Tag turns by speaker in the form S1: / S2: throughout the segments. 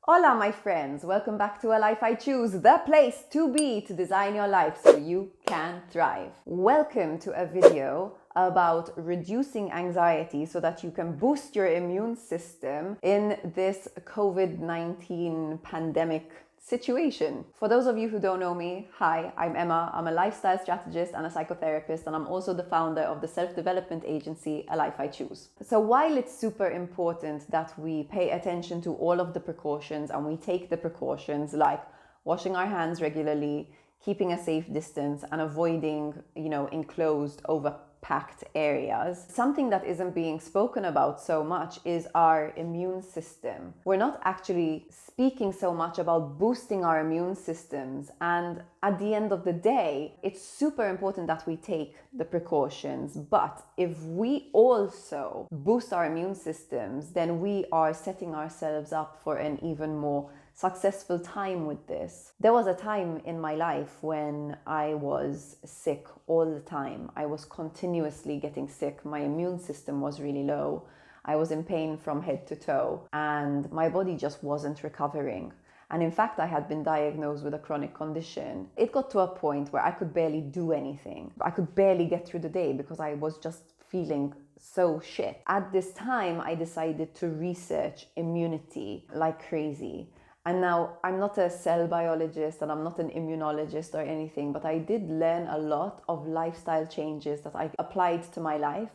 S1: Hola, my friends. Welcome back to A Life I Choose, the place to be to design your life so you can thrive. Welcome to a video about reducing anxiety so that you can boost your immune system in this COVID-19 pandemic situation. For those of you who don't know me, hi, I'm Emma. I'm a lifestyle strategist and a psychotherapist, and I'm also the founder of the self-development agency A Life I Choose. So while it's super important that we pay attention to all of the precautions and we take the precautions like washing our hands regularly, keeping a safe distance, and avoiding, enclosed, overpacked areas, something that isn't being spoken about so much is our immune system. We're not actually speaking so much about boosting our immune systems, and at the end of the day, it's super important that we take the precautions. But if we also boost our immune systems, then we are setting ourselves up for an even more successful time with this. There was a time in my life when I was sick all the time. I was continuously getting sick. My immune system was really low. I was in pain from head to toe, and my body just wasn't recovering. And in fact, I had been diagnosed with a chronic condition. It got to a point where I could barely do anything. I could barely get through the day because I was just feeling so shit. At this time, I decided to research immunity like crazy. And now I'm not a cell biologist and I'm not an immunologist or anything, but I did learn a lot of lifestyle changes that I applied to my life,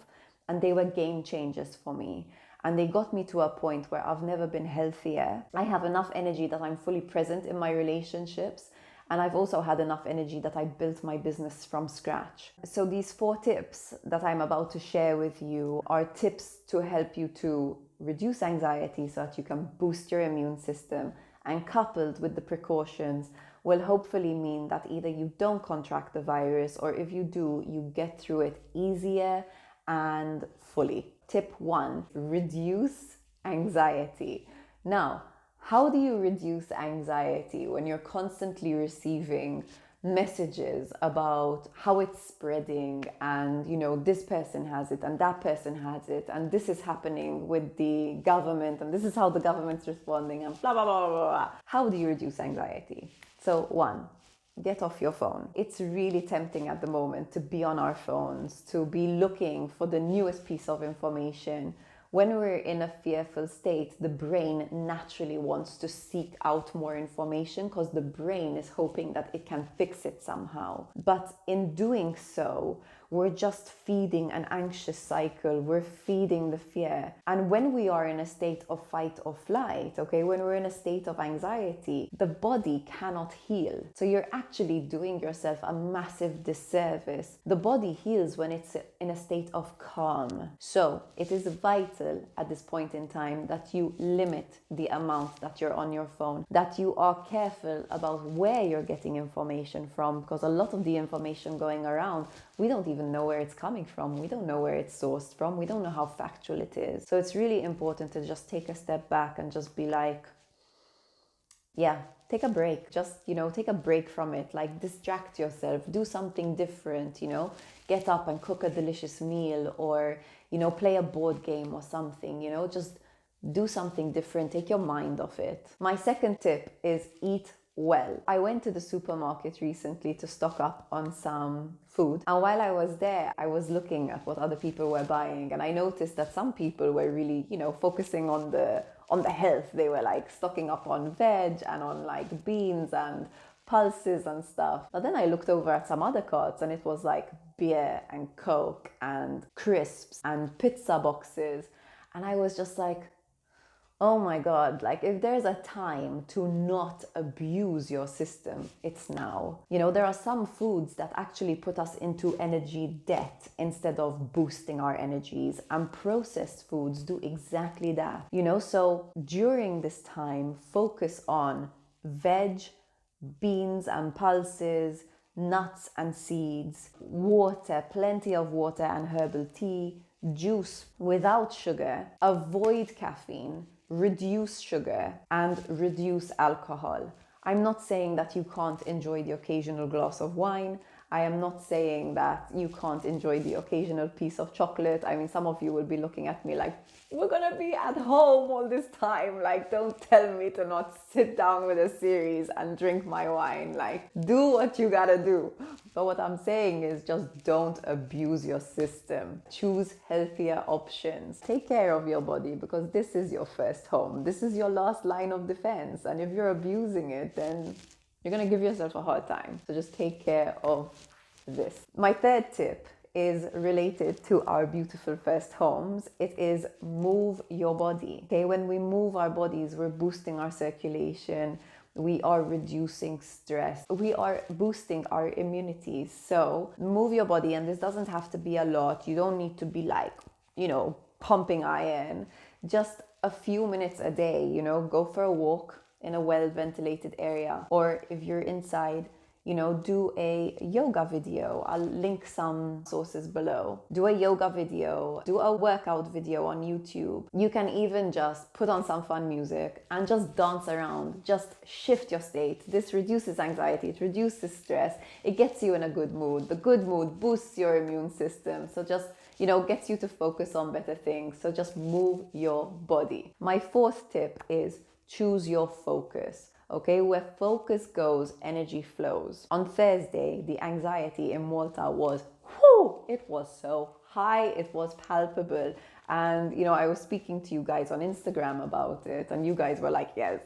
S1: and they were game changers for me. And they got me to a point where I've never been healthier. I have enough energy that I'm fully present in my relationships. And I've also had enough energy that I built my business from scratch. So these 4 tips that I'm about to share with you are tips to help you to reduce anxiety so that you can boost your immune system, and coupled with the precautions will hopefully mean that either you don't contract the virus, or if you do, you get through it easier and fully. Tip 1, reduce anxiety. Now, how do you reduce anxiety when you're constantly receiving messages about how it's spreading, and this person has it and that person has it, and this is happening with the government, and this is how the government's responding, and blah blah blah blah blah. How do you reduce anxiety? So 1, get off your phone. It's really tempting at the moment to be on our phones, to be looking for the newest piece of information. When we're in a fearful state, the brain naturally wants to seek out more information because the brain is hoping that it can fix it somehow. But in doing so, we're just feeding an anxious cycle. We're feeding the fear. And when we are in a state of fight or flight, when we're in a state of anxiety, the body cannot heal. So you're actually doing yourself a massive disservice. The body heals when it's in a state of calm. So it is vital at this point in time that you limit the amount that you're on your phone, that you are careful about where you're getting information from, because a lot of the information going around, we don't even know where it's coming from. We don't know where it's sourced from. We don't know how factual it is. So it's really important to just take a step back and just be like, take a break. Just, take a break from it. Like, distract yourself. Do something different, Get up and cook a delicious meal, or, play a board game or something, Just do something different. Take your mind off it. My second tip is eat well. I went to the supermarket recently to stock up on some food, and while I was there, I was looking at what other people were buying, and I noticed that some people were really, focusing on the health. They were like stocking up on veg and on like beans and pulses and stuff. But then I looked over at some other carts, and it was like beer and Coke and crisps and pizza boxes, and I was just like, oh my God, like if there's a time to not abuse your system, it's now. There are some foods that actually put us into energy debt instead of boosting our energies, and processed foods do exactly that. So during this time, focus on veg, beans and pulses, nuts and seeds, water, plenty of water and herbal tea, juice without sugar, avoid caffeine, reduce sugar, and reduce alcohol. I'm not saying that you can't enjoy the occasional glass of wine. I am not saying that you can't enjoy the occasional piece of chocolate. I mean, some of you will be looking at me like, we're gonna be at home all this time. Like, don't tell me to not sit down with a series and drink my wine. Like, do what you gotta do. But what I'm saying is just don't abuse your system. Choose healthier options. Take care of your body, because this is your first home. This is your last line of defense. And if you're abusing it, then you're gonna give yourself a hard time. So just take care of this. My third tip is related to our beautiful first homes. It is move your body. Okay, when we move our bodies, we're boosting our circulation, we are reducing stress, we are boosting our immunity. So move your body, and this doesn't have to be a lot. You don't need to be like, pumping iron. Just a few minutes a day, go for a walk in a well-ventilated area, or if you're inside, do a yoga video. I'll link some sources below. Do a yoga video, do a workout video on YouTube. You can even just put on some fun music and just dance around, just shift your state. This reduces anxiety, it reduces stress, it gets you in a good mood. The good mood boosts your immune system. So just, gets you to focus on better things. So just move your body. My fourth tip is choose your focus. Okay, where focus goes, energy flows. On Thursday, the anxiety in Malta was, it was so high, it was palpable. And, I was speaking to you guys on Instagram about it, and you guys were like, yes,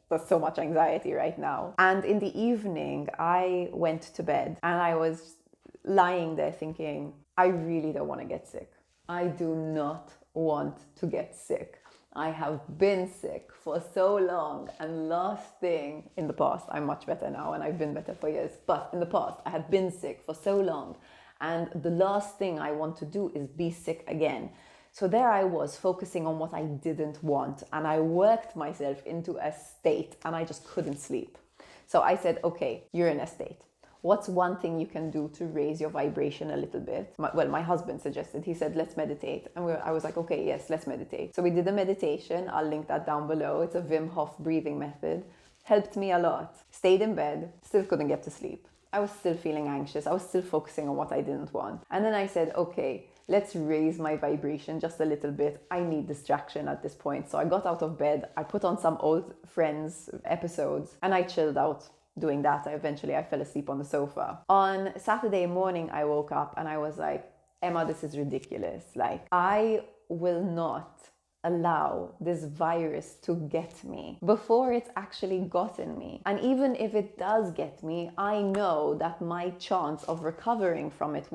S1: there's so much anxiety right now. And in the evening, I went to bed and I was lying there thinking, I really don't want to get sick. I do not want to get sick. I have been sick for so long, and last thing in the past, I'm much better now and I've been better for years, but in the past I had been sick for so long, and the last thing I want to do is be sick again. So there I was focusing on what I didn't want, and I worked myself into a state and I just couldn't sleep. So I said, okay, you're in a state. What's one thing you can do to raise your vibration a little bit? My husband suggested, he said, let's meditate. And I was like, okay, yes, let's meditate. So we did a meditation. I'll link that down below. It's a Wim Hof Breathing Method. Helped me a lot. Stayed in bed, still couldn't get to sleep. I was still feeling anxious. I was still focusing on what I didn't want. And then I said, okay, let's raise my vibration just a little bit. I need distraction at this point. So I got out of bed. I put on some old Friends episodes and I chilled out. Doing that, I fell asleep on the sofa. On Saturday morning, I woke up and I was like, Emma, this is ridiculous. Like, I will not allow this virus to get me before it's actually gotten me. And even if it does get me, I know that my chance of recovering from it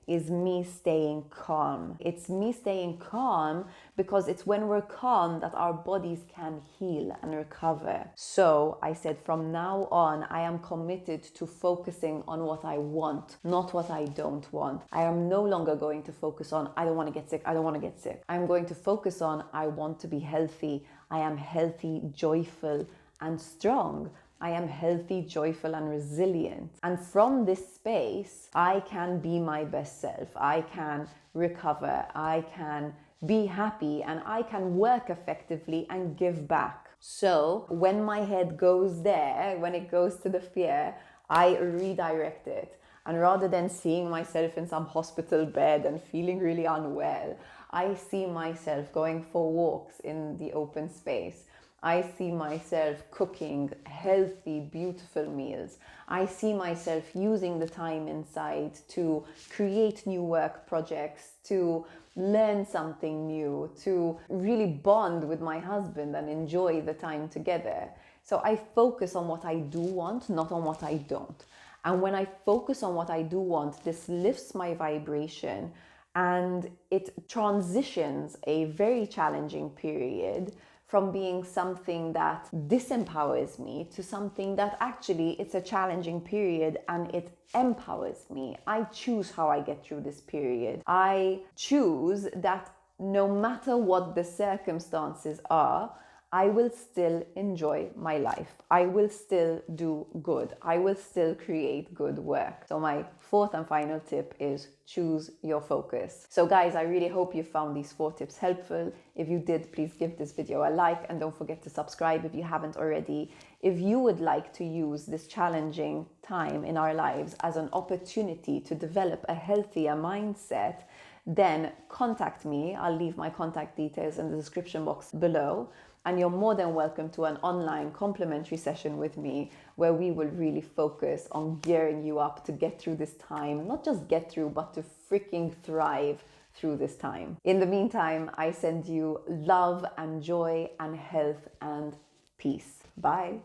S1: is me staying calm. It's me staying calm because it's when we're calm that our bodies can heal and recover. So I said, from now on, I am committed to focusing on what I want, not what I don't want. I am no longer going to focus on, I don't want to get sick, I don't want to get sick. I'm going to focus on, I want to be healthy. I am healthy, joyful, and strong. I am healthy, joyful, and resilient. And from this space, I can be my best self. I can recover. I can be happy, and I can work effectively and give back. So when my head goes there, when it goes to the fear, I redirect it. And rather than seeing myself in some hospital bed and feeling really unwell, I see myself going for walks in the open space. I see myself cooking healthy, beautiful meals. I see myself using the time inside to create new work projects, to learn something new, to really bond with my husband and enjoy the time together. So I focus on what I do want, not on what I don't. And when I focus on what I do want, this lifts my vibration and it transitions a very challenging period from being something that disempowers me to something that actually it's a challenging period and it empowers me. I choose how I get through this period. I choose that no matter what the circumstances are, I will still enjoy my life. I will still do good. I will still create good work. So my fourth and final tip is choose your focus. So guys, I really hope you found these 4 tips helpful. If you did, please give this video a like and don't forget to subscribe if you haven't already. If you would like to use this challenging time in our lives as an opportunity to develop a healthier mindset, then contact me. I'll leave my contact details in the description box below. And you're more than welcome to an online complimentary session with me where we will really focus on gearing you up to get through this time. Not just get through, but to freaking thrive through this time. In the meantime, I send you love and joy and health and peace. Bye.